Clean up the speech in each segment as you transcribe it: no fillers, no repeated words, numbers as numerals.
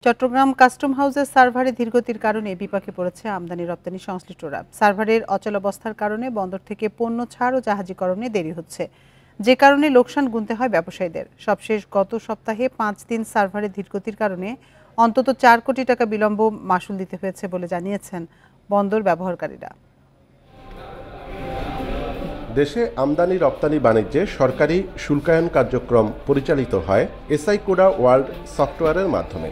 Chittagong custom হাউসের সার্ভারে ধীরগতির কারণে বিপাকে পড়েছে আমদানি রপ্তানি সংশ্লিষ্টরা। সার্ভারের অচলাবস্থার কারণে বন্দর থেকে পণ্য ছাড় ও জাহাজীকরণে দেরি হচ্ছে, যে কারণে লোকসান গুনতে হয় ব্যবসায়ীদের। সবশেষ গত সপ্তাহে 5 দিন সার্ভারে ধীরগতির কারণে অন্তত 4 কোটি টাকা বিলম্ব মাশুল দিতে হয়েছে বলে জানিয়েছেন বন্দর ব্যবহারকারীরা। দেশে আমদানি রপ্তানি বাণিজ্যে সরকারি শুল্কায়ন কার্যক্রম পরিচালিত হয় এসআই-কোডা ওয়ার্ল্ড সফটওয়্যারের মাধ্যমে।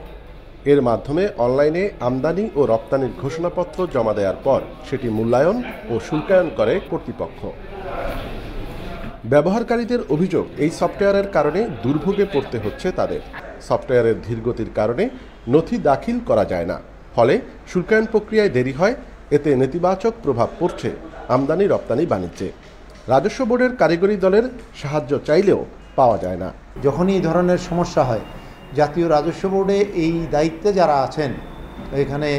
এর মাধ্যমে অনলাইনে আমদানি ও রপ্তানির ঘোষণাপত্র জমা দেওয়ার পর সেটি মূল্যায়ন ও শুল্কায়ন করে কর্তৃপক্ষ। ব্যবহারকারীদের অভিযোগ, এই সফটওয়্যারের কারণে দুর্ভোগে পড়তে হচ্ছে তাদের। সফটওয়্যারের ধীরগতির কারণে নথি দাখিল করা যায় না, ফলে শুল্কায়ন প্রক্রিয়ায় দেরি হয়। এতে নেতিবাচক প্রভাব পড়ছে আমদানি রপ্তানি বাণিজ্যে। রাজস্ব বোর্ডের কারিগরি দলের সাহায্য চাইলেও পাওয়া যায় না। যখনই এই ধরনের সমস্যা হয়, জাতীয় রাজস্ব বোর্ডে এই দায়িত্বে যারা আছেন, এখানে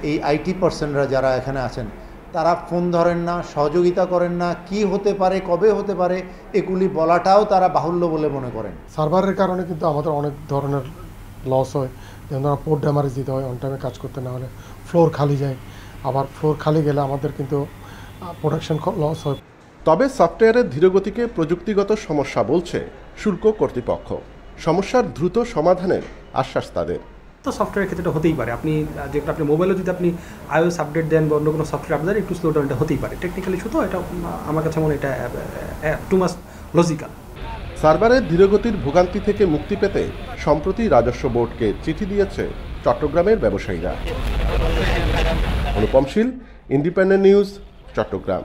এই আইটি পার্সনরা যারা এখানে আছেন, তারা ফোন ধরেন না, সহযোগিতা করেন না। কি হতে পারে, কবে হতে পারে, এগুলি বলাটাও তারা বাহুল্য বলে মনে করেন। সার্ভারের কারণে কিন্তু আমাদের অনেক ধরনের লস হয়, যেমন পোর্ট ড্যামারেজ দিতে হয়, অন টাইমে কাজ করতে না হলে ফ্লোর খালি যায়, আবার ফ্লোর খালি গেলে আমাদের কিন্তু প্রোডাকশন লস হয়। তবে সফটওয়্যারের ধীরগতিকে প্রযুক্তিগত সমস্যা বলছে শুল্ক কর্তৃপক্ষ। সমস্যার দ্রুত সমাধানের আশ্বাস তাদের। তো সফটওয়্যারের ক্ষেত্রে হতেই পারে, আপনি যেটা আপনি মোবাইলে যদি আপনি iOS আপডেট দেন বা অন্য কোনো সফটওয়্যার আপনাদের একটু স্লো ডাউন, এটা হতেই পারে। টেকনিক্যালি শুধু এটা আমার কাছে মনে এটা টু মাচ লজিক্যাল। সার্ভারের ধীরগতির ভোগান্তি থেকে মুক্তি পেতে সম্প্রতি রাজস্ব বোর্ডকে চিঠি দিয়েছে চট্টগ্রামের ব্যবসায়ীরা। অনুপম শীল, ইন্ডিপেন্ডেন্ট নিউজ, চট্টগ্রাম।